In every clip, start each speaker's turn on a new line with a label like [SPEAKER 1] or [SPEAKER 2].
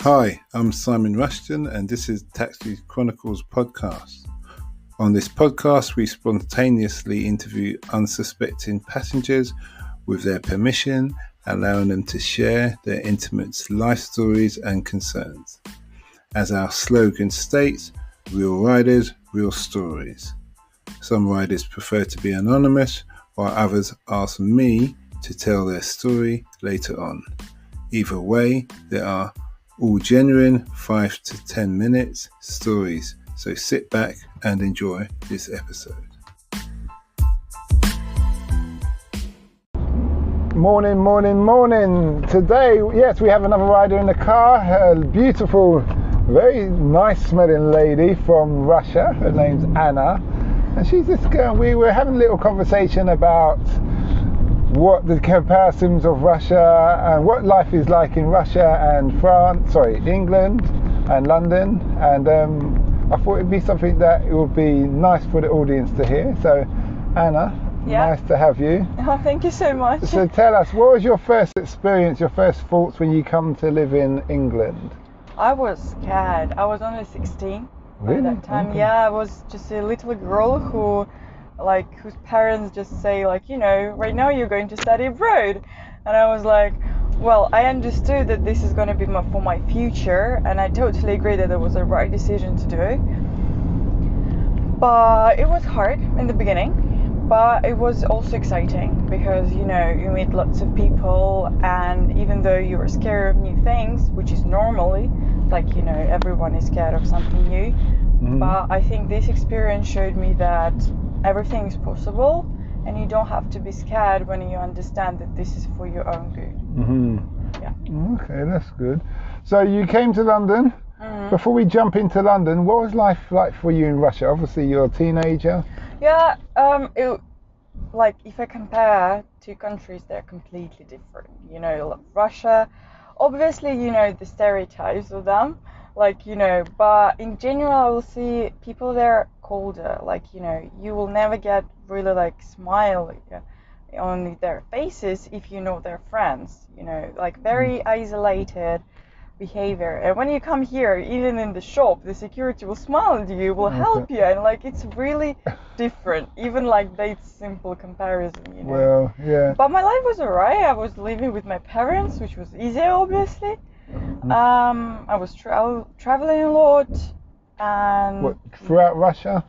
[SPEAKER 1] Hi, I'm Simon Rushton and this is Taxi Chronicles podcast. On this podcast, we spontaneously interview unsuspecting passengers with their permission, allowing them to share their intimate life stories and concerns. As our slogan states, real riders, real stories. Some riders prefer to be anonymous, while others ask me to tell their story later on. Either way, there are all genuine 5 to 10 minutes stories, so sit back and enjoy this episode. Morning. Today, yes, we have another rider in the car, a beautiful, very nice smelling lady from Russia. Her name's Anna, and she's this girl. We were having a little conversation about what the comparisons of Russia and what life is like in Russia and England and London, and I thought it'd be something that it would be nice for the audience to hear. So Anna, nice to have you.
[SPEAKER 2] Oh, thank you so much.
[SPEAKER 1] So tell us, what was your first experience, your first thoughts when you come to live in England?
[SPEAKER 2] I was scared. I was only 16
[SPEAKER 1] Really?
[SPEAKER 2] at that time.
[SPEAKER 1] Okay.
[SPEAKER 2] Yeah, I was just a little girl whose parents just say, right now you're going to study abroad. And I was like, well, I understood that this is going to be for my future, and I totally agree that it was the right decision to do. But it was hard in the beginning, but it was also exciting because, you meet lots of people, and even though you are scared of new things, which is normally, everyone is scared of something new, but I think this experience showed me that everything is possible, and you don't have to be scared when you understand that this is for your own good. Yeah.
[SPEAKER 1] Okay, that's good. So you came to London. Before we jump into London, what was life like for you in Russia? Obviously, you're a teenager.
[SPEAKER 2] Yeah. If I compare two countries, they're completely different. Russia, obviously, the stereotypes of them, but in general, I will see people there colder. You will never get really smile on their faces if you know their friends. Very isolated behavior. And when you come here, even in the shop, the security will smile at you, will help you, and it's really different. Even that's simple comparison.
[SPEAKER 1] Well, yeah.
[SPEAKER 2] But my life was alright. I was living with my parents, which was easier, obviously. I was traveling a lot, and
[SPEAKER 1] What, throughout Russia?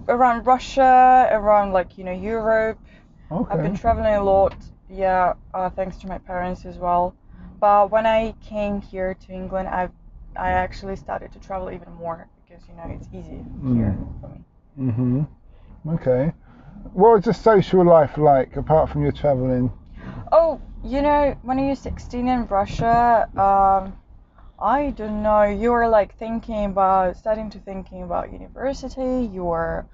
[SPEAKER 2] Around Russia, around Europe.
[SPEAKER 1] Okay.
[SPEAKER 2] I've been traveling a lot. Yeah, thanks to my parents as well. But when I came here to England, I actually started to travel even more because it's easy here for me.
[SPEAKER 1] Okay. What was the social life like apart from your traveling?
[SPEAKER 2] Oh, when you're 16 in Russia, I don't know. You're starting to thinking about university. You're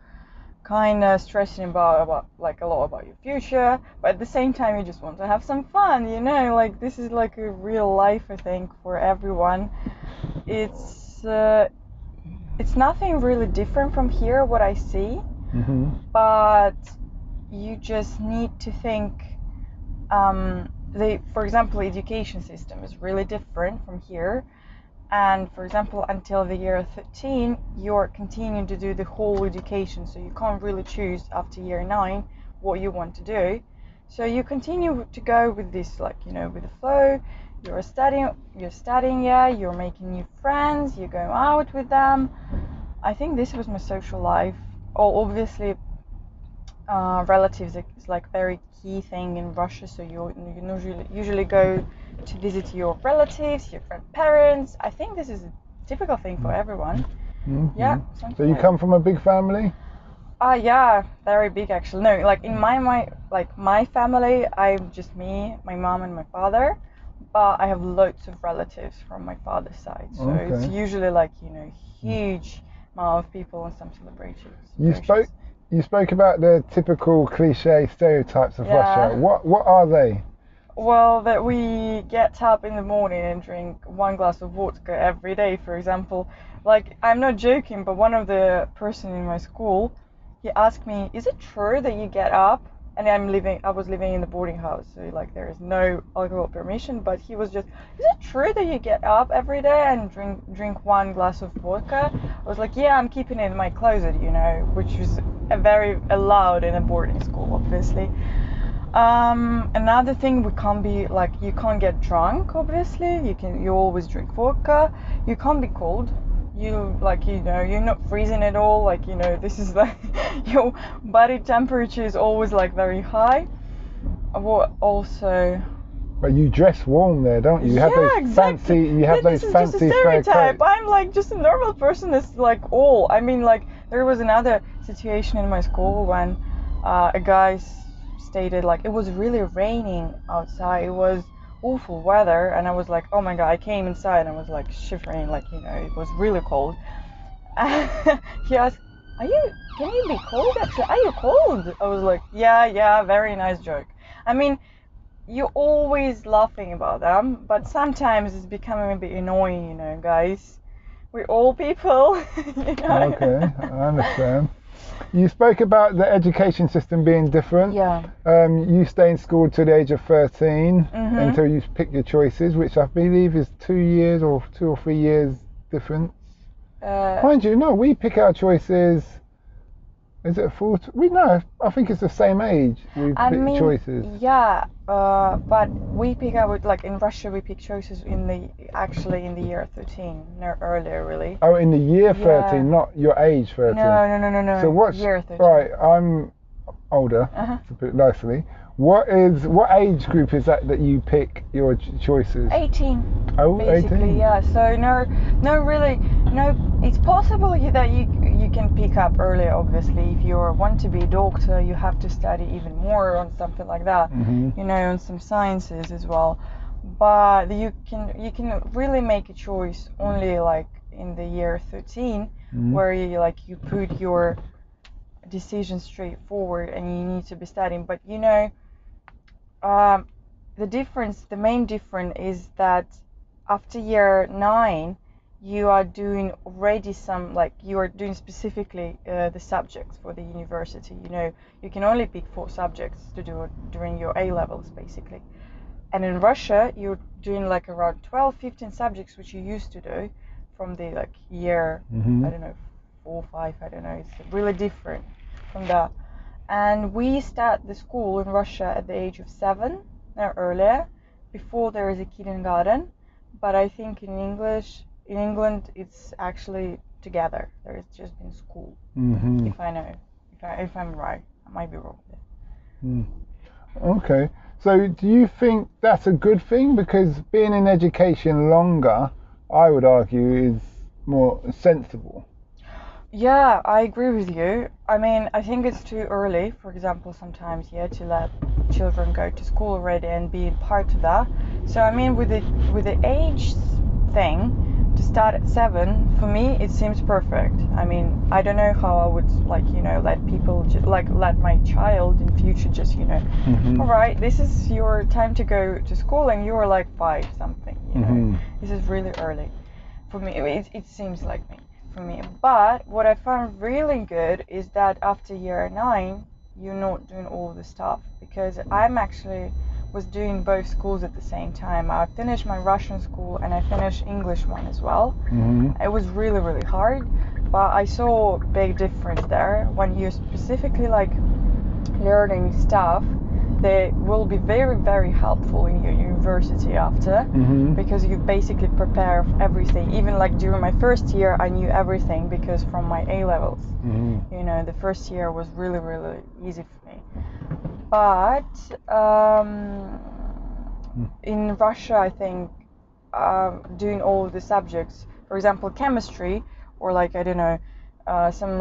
[SPEAKER 2] kind of stressing about a lot about your future, but at the same time you just want to have some fun. This is a real life, I think, for everyone. It's nothing really different from here, what I see, but you just need to think. For example, education system is really different from here. And for example, until the year 13, you're continuing to do the whole education, so you can't really choose after year 9 what you want to do. So you continue to go with this, with the flow. You're studying, yeah, you're making new friends, you go out with them. I think this was my social life. Oh, obviously, relatives is very key thing in Russia, so you usually go to visit your relatives, your grandparents. I think this is a typical thing for everyone. Yeah.
[SPEAKER 1] So you come from a big family?
[SPEAKER 2] Yeah, very big actually. No, in my family, I'm just me, my mom, and my father. But I have loads of relatives from my father's side, so it's usually huge amount of people and some celebrations.
[SPEAKER 1] You spoke about the typical cliche stereotypes of Russia. What are they?
[SPEAKER 2] Well, that we get up in the morning and drink one glass of vodka every day, for example. I'm not joking, but one of the person in my school, he asked me, is it true that you get up and I was living in the boarding house, so like there is no alcohol permission. But he was just, is it true that you get up every day and drink 1 glass of vodka? I was like, yeah, I'm keeping it in my closet, you know, which was very allowed in a boarding school, obviously. Another thing, we can't be like, you can't get drunk, obviously. You always drink vodka. You can't be cold. You like, you know, you're not freezing at all. Like, you know, this is like your body temperature is always like very high. What also?
[SPEAKER 3] But you dress warm there, don't you? You have those
[SPEAKER 2] exactly.
[SPEAKER 3] fancy. You have those fancy
[SPEAKER 2] just a stereotype.
[SPEAKER 3] fur coats.
[SPEAKER 2] I'm like just a normal person. That's like all. I mean, like there was another situation in my school when a guy stated like it was really raining outside. It was awful weather, and I was like, oh my god. I came inside and I was like shivering, like, you know, it was really cold. He asked, can you be cold actually? Are you cold? I was like, yeah, very nice joke. I mean, you're always laughing about them, but sometimes it's becoming a bit annoying, you know, guys. We're all people, you know.
[SPEAKER 3] Okay, I understand. You spoke about the education system being different.
[SPEAKER 2] Yeah.
[SPEAKER 3] You stay in school till the age of 13 until you pick your choices, which I believe is 2 years or 2 or 3 years difference. Mind you, no, we pick our choices. Is it 4? I think it's the same age. We pick choices.
[SPEAKER 2] Yeah, but we pick out, like in Russia, we pick choices in the year 13, no earlier really.
[SPEAKER 3] Oh, in the year 13, not your age 13.
[SPEAKER 2] No.
[SPEAKER 3] So what's
[SPEAKER 2] year 13?
[SPEAKER 3] Right, I'm older. To put it nicely. What age group is that you pick your choices?
[SPEAKER 2] 18.
[SPEAKER 3] Oh,
[SPEAKER 2] basically,
[SPEAKER 3] 18.
[SPEAKER 2] Yeah. So no. It's possible that you can pick up earlier. Obviously, if you want to be a doctor, you have to study even more on something like that. You know, on some sciences as well. But you can really make a choice only like in the year 13, where you put your decision straightforward and you need to be studying. But you know, the main difference is that after year 9 you are doing already you are doing specifically the subjects for the university. You know, you can only pick 4 subjects to do it during your A levels basically. And in Russia you're doing like around 12-15 subjects, which you used to do from the like year I don't know 4 5, I don't know, it's really different from that. And we start the school in Russia at the age of 7 or earlier, before there is a kindergarten. But I think in England it's actually together. There is just in school. If I'm right, I might be wrong.
[SPEAKER 3] Okay. So do you think that's a good thing? Because being in education longer, I would argue, is more sensible.
[SPEAKER 2] Yeah, I agree with you. I mean, I think it's too early, for example, sometimes, to let children go to school already and be part of that. So, I mean, with the age thing, to start at 7, for me, it seems perfect. I mean, I don't know how I would, let people, let my child in future just, all right, this is your time to go to school and you're like 5 something, you know. This is really early. For me, it seems like me. For me. But what I found really good is that after year 9 you're not doing all the stuff, because was doing both schools at the same time. I finished my Russian school and I finished English one as well. It was really, really hard, but I saw a big difference there. When you're specifically learning stuff, they will be very, very helpful in your university after, because you basically prepare for everything. Even during my first year, I knew everything because from my A levels. You know, the first year was really, really easy for me. But in Russia, I think doing all of the subjects, for example, chemistry, or some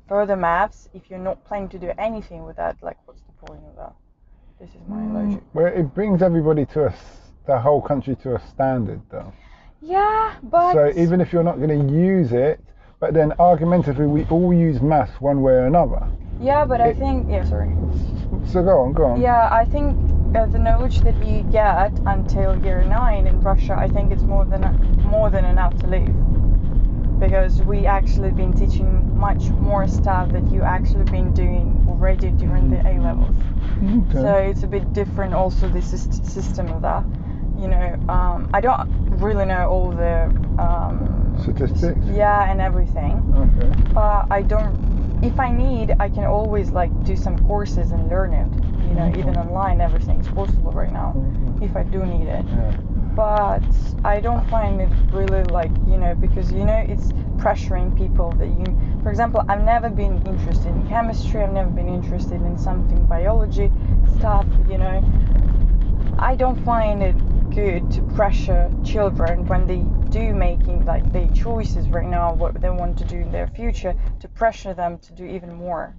[SPEAKER 2] further maths, if you're not planning to do anything with that, what's the point of that? This is my logic.
[SPEAKER 3] Well, it brings everybody the whole country to a standard, though.
[SPEAKER 2] Yeah, but...
[SPEAKER 3] So even if you're not going to use it, but then argumentatively, we all use maths one way or another.
[SPEAKER 2] Yeah, but I think... Yeah, sorry.
[SPEAKER 3] So go on.
[SPEAKER 2] Yeah, I think the knowledge that you get until year 9 in Russia, I think it's more than enough to leave. because we actually been teaching much more stuff that you actually been doing already during the A levels.
[SPEAKER 3] Okay.
[SPEAKER 2] So it's a bit different also the system of that. You know, I don't really know all the
[SPEAKER 3] statistics.
[SPEAKER 2] Yeah, and everything.
[SPEAKER 3] Okay.
[SPEAKER 2] But I don't. If I need, I can always like do some courses and learn it. You know, even online, everything's possible right now. If I do need it.
[SPEAKER 3] Yeah.
[SPEAKER 2] But I don't find it really like, you know, because, you know, it's pressuring people that you, for example, I've never been interested in chemistry, I've never been interested in something biology stuff, you know. I don't find it good to pressure children when they do making like their choices right now, what they want to do in their future, to pressure them to do even more.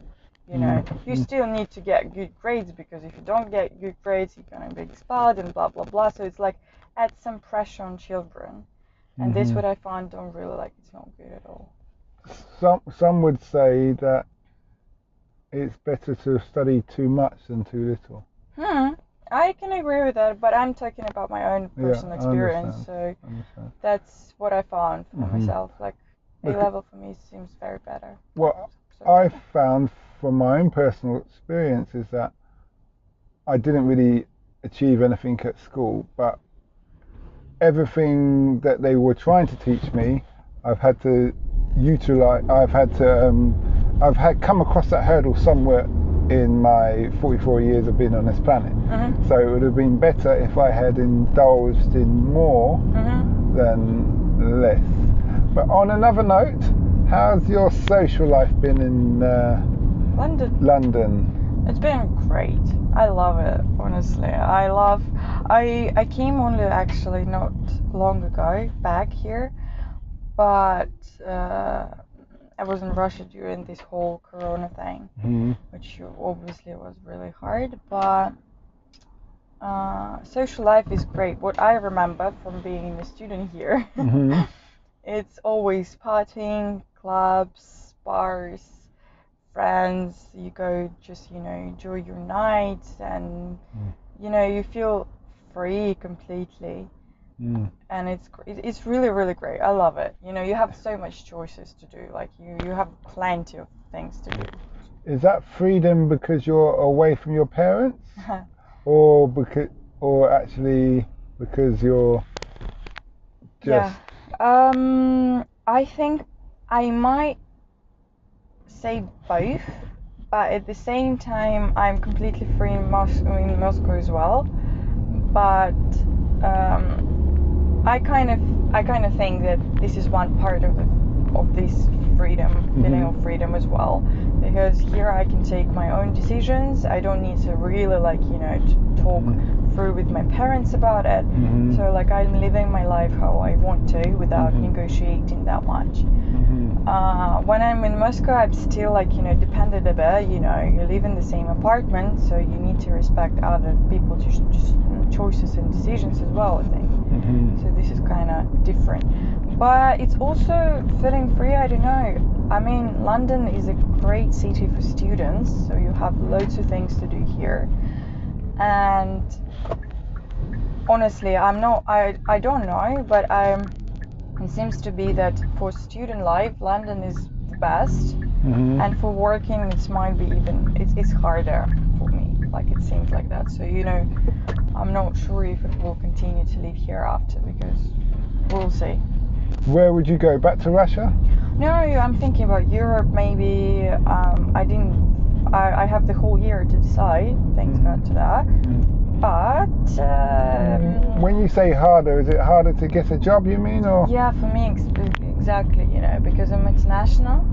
[SPEAKER 2] You know, you still need to get good grades, because if you don't get good grades, you're gonna be expelled and blah blah blah. So it's like add some pressure on children, and this what I find don't really like. It's not good at all.
[SPEAKER 3] Some would say that it's better to study too much than too little.
[SPEAKER 2] I can agree with that, but I'm talking about my own personal experience. So that's what I found for myself. Like A level for me seems very better.
[SPEAKER 3] What I found from my own personal experience is that I didn't really achieve anything at school, but everything that they were trying to teach me, I've had to utilize. I've had come across that hurdle somewhere in my 44 years of being on this planet. So it would have been better if I had indulged in more than less. But on another note, how's your social life been in London?
[SPEAKER 2] It's been great. I love it, honestly. I came only actually not long ago back here, but I was in Russia during this whole Corona thing, which obviously was really hard, but social life is great. What I remember from being a student here, it's always partying, clubs, bars, friends. You go just, you know, enjoy your nights, and you know, you feel free completely. And it's really, really great. I love it. You know, you have so much choices to do. Like you have plenty of things to do.
[SPEAKER 3] Is that freedom because you're away from your parents, or actually because you're just?
[SPEAKER 2] Yeah. I think I might say both, but at the same time, I'm completely free in Moscow as well. But I kind of think that this is one part of this freedom, feeling of freedom as well, because here I can take my own decisions. I don't need to really like, you know, talk through with my parents about it. So like I'm living my life how I want to without negotiating that much. When I'm in Moscow, I'm still like, you know, dependent a bit. You know, you live in the same apartment, so you need to respect other people's just choices and decisions as well, I think. So this is kind of different, but it's also feeling free. I don't know. I mean, London is a great city for students, so you have loads of things to do here. And honestly, I don't know, but it seems to be that for student life, London is the best, and for working, it might be even it's harder for me. Like it seems like that. So you know, I'm not sure if it will continue to live here after, because we'll see.
[SPEAKER 3] Where would you go? Back to Russia?
[SPEAKER 2] No, I'm thinking about Europe maybe. I have the whole year to decide. Thanks God to that. But
[SPEAKER 3] when you say harder, is it harder to get a job, you mean, or?
[SPEAKER 2] Yeah, for me exactly. You know, because I'm international.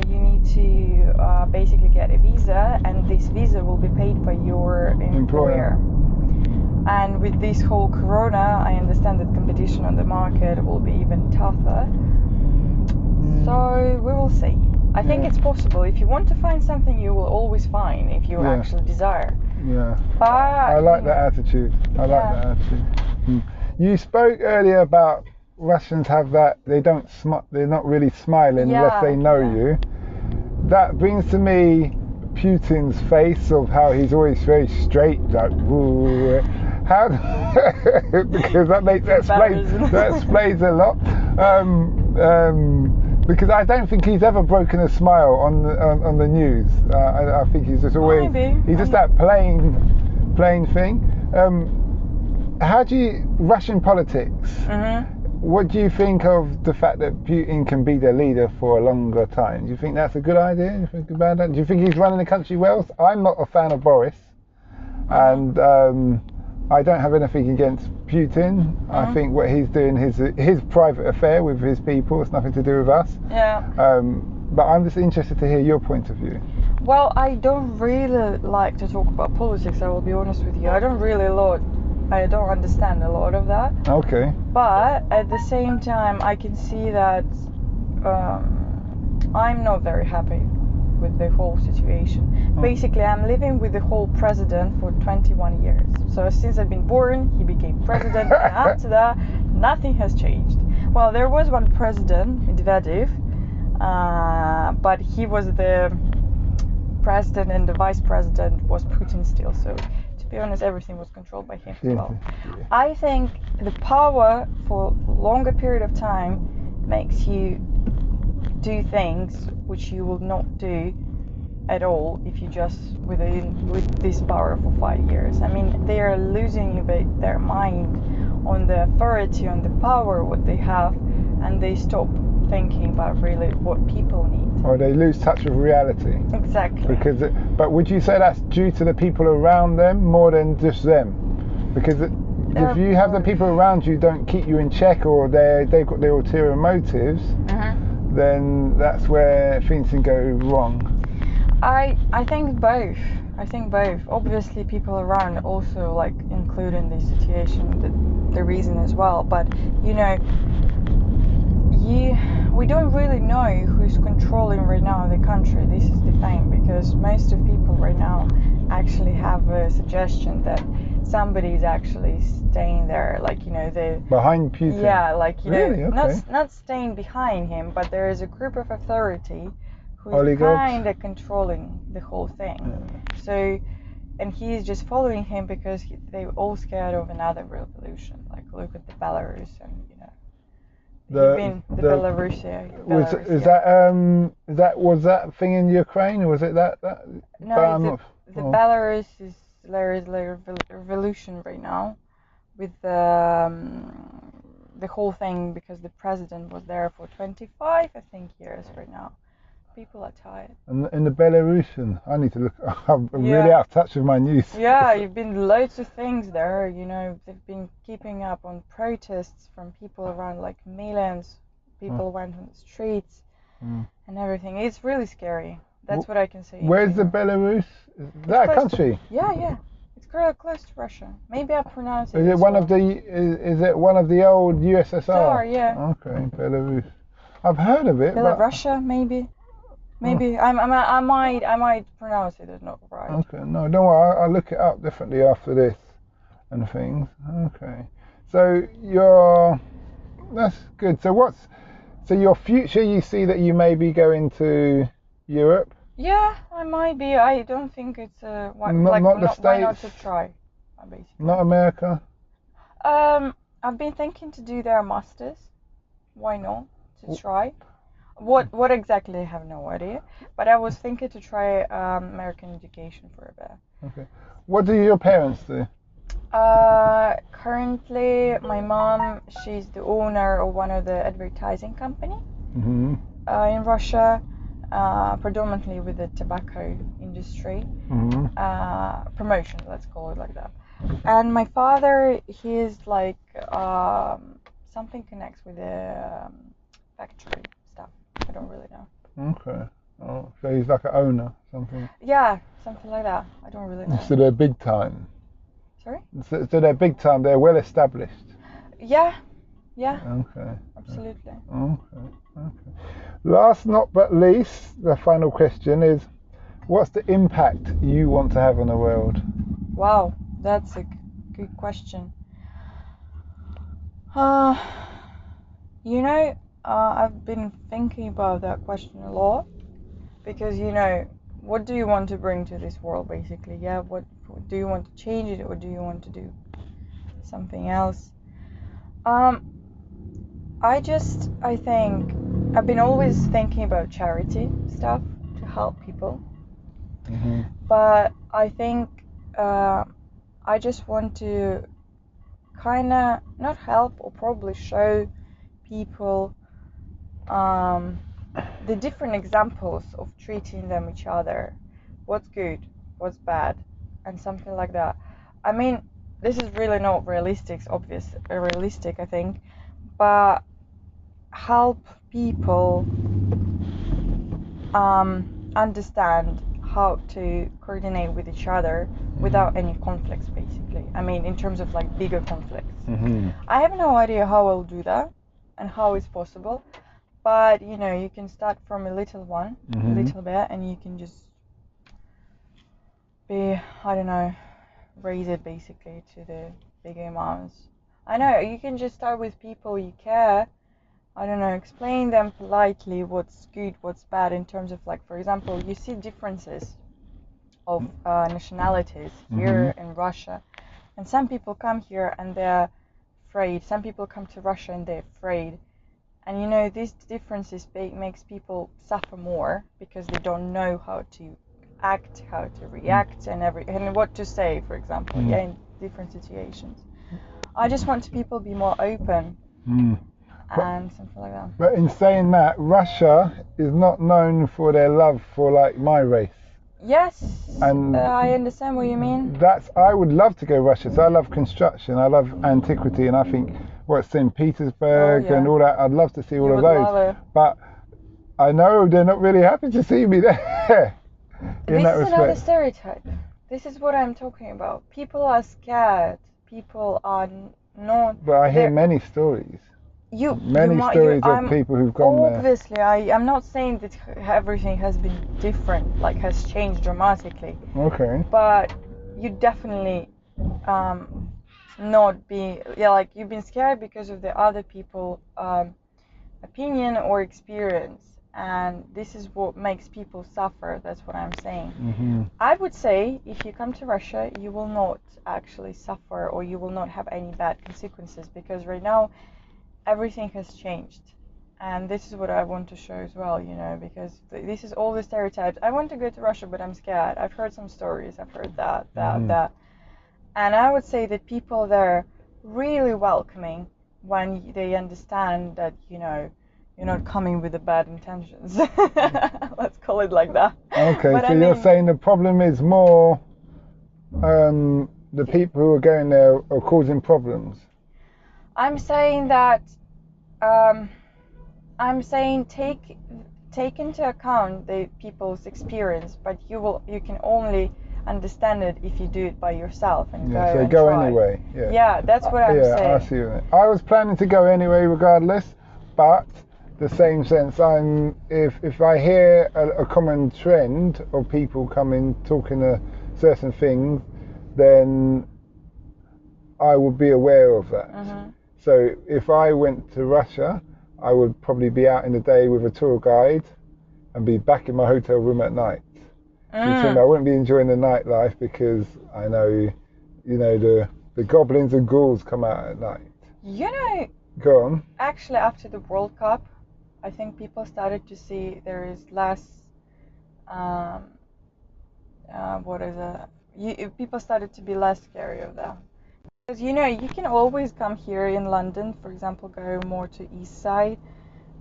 [SPEAKER 2] You need to basically get a visa, and this visa will be paid by your employer. And with this whole Corona, I understand that competition on the market will be even tougher. So we will see. I think it's possible. If you want to find something, you will always find, if you actually desire.
[SPEAKER 3] Yeah.
[SPEAKER 2] But
[SPEAKER 3] I like that attitude. I like that attitude. You spoke earlier about Russians have that, they're not really smiling unless they know you. That brings to me Putin's face of how he's always very straight, like, how because that explains a lot. Because I don't think he's ever broken a smile on the news. I think he's just always he's just that plain thing. How do you Russian politics? What do you think of the fact that Putin can be their leader for a longer time? Do you think that's a good idea? Do you think about that? Do you think he's running the country well? I'm not a fan of Boris, and I don't have anything against Putin. I think what he's doing is his private affair with his people. It's nothing to do with us.
[SPEAKER 2] Yeah.
[SPEAKER 3] But I'm just interested to hear your point of view.
[SPEAKER 2] Well, I don't really like to talk about politics. I will be honest with you. I don't understand a lot of that.
[SPEAKER 3] Okay.
[SPEAKER 2] But at the same time, I can see that I'm not very happy with the whole situation. Basically, I'm living with the whole president for 21 years. So since I've been born, he became president, and after that, nothing has changed. Well, there was one president, Medvedev, but he was the president and the vice president was Putin still. So to be honest, everything was controlled by him as well. I think the power for a longer period of time makes you do things which you will not do at all if you just with this power for 5 years. I mean, they are losing a bit their mind on the authority, on the power what they have, and they stop thinking about really what people need.
[SPEAKER 3] Or they lose touch with reality.
[SPEAKER 2] Exactly.
[SPEAKER 3] But would you say that's due to the people around them more than just them? Because if you have the people around you don't keep you in check, or they've got their ulterior motives, then that's where things can go wrong.
[SPEAKER 2] I think both. Obviously, people around also like include in this situation the reason as well. But you know, we don't really know who's controlling right now the country. This is the thing, because most of people right now actually have a suggestion that somebody is actually staying there, like, you know,
[SPEAKER 3] behind Putin.
[SPEAKER 2] Yeah, like, you
[SPEAKER 3] really?
[SPEAKER 2] know,
[SPEAKER 3] Okay.
[SPEAKER 2] not staying behind him, but there is a group of authority who's
[SPEAKER 3] Oligarchs.
[SPEAKER 2] kind of controlling the whole thing. So, and he's just following him because they're all scared of another revolution. Like, look at the Belarus, and you know.
[SPEAKER 3] Was that thing in Ukraine, or was it that?
[SPEAKER 2] No, the Belarus there is like a revolution right now with the whole thing, because the president was there for 25, I think, years right now. People are tired. And
[SPEAKER 3] in the Belarusian, I need to look. I'm really out of touch with my news.
[SPEAKER 2] Yeah, you've been loads of things there. You know, they've been keeping up on protests from people around, like millions. People went on the streets and everything. It's really scary. That's what I can say.
[SPEAKER 3] Where's the Belarus? Is that a country?
[SPEAKER 2] Yeah. It's close to Russia. Maybe I pronounce it.
[SPEAKER 3] Is it one of the? Is it one of the old USSR?
[SPEAKER 2] Yeah.
[SPEAKER 3] Okay, Belarus. I've heard of it.
[SPEAKER 2] Russia, maybe. Maybe I might pronounce it as not right.
[SPEAKER 3] Okay, no, don't worry. I'll look it up definitely after this and things. Okay, so that's good. So your future? You see that you may be going to Europe?
[SPEAKER 2] Yeah, I might be. I don't think it's why not to try, basically.
[SPEAKER 3] Not America.
[SPEAKER 2] I've been thinking to do their masters. Why not to try? What exactly, I have no idea, but I was thinking to try American education for a bit.
[SPEAKER 3] Okay. What do your parents do?
[SPEAKER 2] Currently, my mom, she's the owner of one of the advertising company in Russia, predominantly with the tobacco industry, promotion, let's call it like that. And my father, he's like something connects with the factory stuff. I don't really know.
[SPEAKER 3] Okay. Oh, so he's like an owner, something.
[SPEAKER 2] Yeah, something like that. I don't really know.
[SPEAKER 3] So they're big time.
[SPEAKER 2] Sorry?
[SPEAKER 3] So they're big time. They're well established.
[SPEAKER 2] Yeah.
[SPEAKER 3] Okay.
[SPEAKER 2] Absolutely.
[SPEAKER 3] Okay. Last not but least, the final question is, what's the impact you want to have on the world?
[SPEAKER 2] Wow, that's a good question. You know, I've been thinking about that question a lot, because, you know, what do you want to bring to this world, basically? Yeah, what do you want to change it, or do you want to do something else? I think I've been always thinking about charity stuff to help people.
[SPEAKER 3] Mm-hmm.
[SPEAKER 2] But I think I just want to kind of not help or probably show people the different examples of treating them each other, what's good, what's bad, and something like that. I mean, this is really not realistic, I think, but help people understand how to coordinate with each other without any conflicts, basically. I mean, in terms of like bigger conflicts.
[SPEAKER 3] Mm-hmm.
[SPEAKER 2] I have no idea how I'll do that and how it's possible, but you know, you can start from a little one,
[SPEAKER 3] Mm-hmm.
[SPEAKER 2] a little bit, and you can just be, I don't know, raise it basically to the bigger amounts. I know, you can just start with people you care. I don't know, explain them politely what's good, what's bad in terms of, like, for example, you see differences of nationalities here in Russia, and some people come here and they're afraid. Some people come to Russia and they're afraid, and you know, these differences makes people suffer more because they don't know how to act, how to react, and what to say, for example, in different situations. I just want people to be more open. And something like that.
[SPEAKER 3] But in saying that, Russia is not known for their love for like my race.
[SPEAKER 2] Yes,
[SPEAKER 3] and
[SPEAKER 2] I understand what you mean.
[SPEAKER 3] I would love to go to Russia. So I love construction, I love antiquity, and I think St. Petersburg and all that. I'd love to see all of those. But I know they're not really happy to see me there.
[SPEAKER 2] This is another stereotype. This is what I'm talking about. People are scared. People are not.
[SPEAKER 3] But I hear many stories. Many stories of people who've gone there.
[SPEAKER 2] Obviously, I'm not saying that everything has been different, like has changed dramatically.
[SPEAKER 3] Okay.
[SPEAKER 2] But you definitely not be, like you've been scared because of the other people opinion or experience, and this is what makes people suffer. That's what I'm saying. I would say if you come to Russia, you will not actually suffer, or you will not have any bad consequences, because right now everything has changed, and this is what I want to show as well, you know, because this is all the stereotypes. I want to go to Russia, but I'm scared. I've heard some stories. I've heard that, and I would say that people there are really welcoming when they understand that, you know, you're not coming with the bad intentions. Let's call it like that.
[SPEAKER 3] Okay, but so you're saying the problem is more the people who are going there are causing problems.
[SPEAKER 2] I'm saying that take into account the people's experience, but you can only understand it if you do it by yourself and
[SPEAKER 3] go anyway.
[SPEAKER 2] Yeah, that's what I'm saying.
[SPEAKER 3] I see what I was planning to go anyway regardless, but the same sense, if I hear a common trend of people coming talking a certain things, then I would be aware of that. So if I went to Russia, I would probably be out in the day with a tour guide and be back in my hotel room at night. I wouldn't be enjoying the nightlife because I know, you know, the goblins and ghouls come out at night.
[SPEAKER 2] You know,
[SPEAKER 3] go on.
[SPEAKER 2] Actually, after the World Cup, I think people started to see there is less. People started to be less scary of that. Because, you know, you can always come here in London, for example, go more to East Side,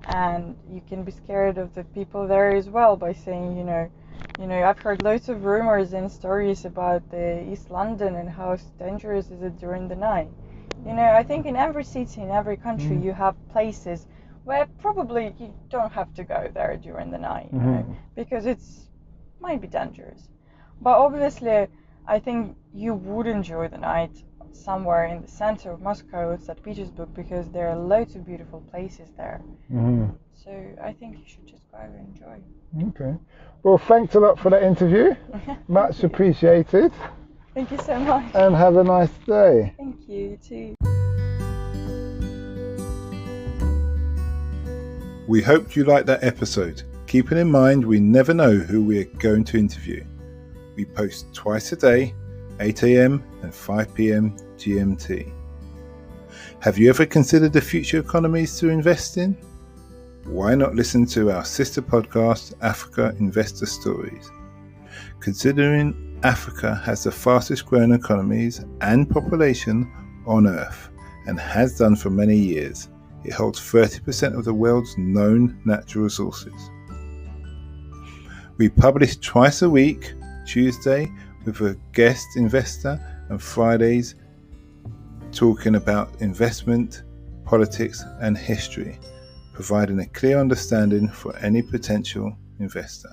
[SPEAKER 2] and you can be scared of the people there as well by saying, you know, I've heard loads of rumors and stories about the East London and how dangerous is it during the night. You know, I think in every city, in every country, you have places where probably you don't have to go there during the night, you know, because might be dangerous. But obviously, I think you would enjoy the night somewhere in the center of Moscow, St. Petersburg, because there are loads of beautiful places there. So I think you should just go and enjoy.
[SPEAKER 3] Okay. Well, thanks a lot for that interview. Much appreciated.
[SPEAKER 2] Thank you so much.
[SPEAKER 3] And have a nice day.
[SPEAKER 2] Thank you, you too.
[SPEAKER 1] We hoped you liked that episode. Keeping in mind, we never know who we're going to interview. We post twice a day, 8 a.m. and 5 p.m. GMT. Have you ever considered the future economies to invest in? Why not listen to our sister podcast, Africa Investor Stories? Considering Africa has the fastest growing economies and population on Earth and has done for many years, it holds 30% of the world's known natural resources. We publish twice a week, Tuesday with a guest investor and Fridays talking about investment, politics and history, providing a clear understanding for any potential investor.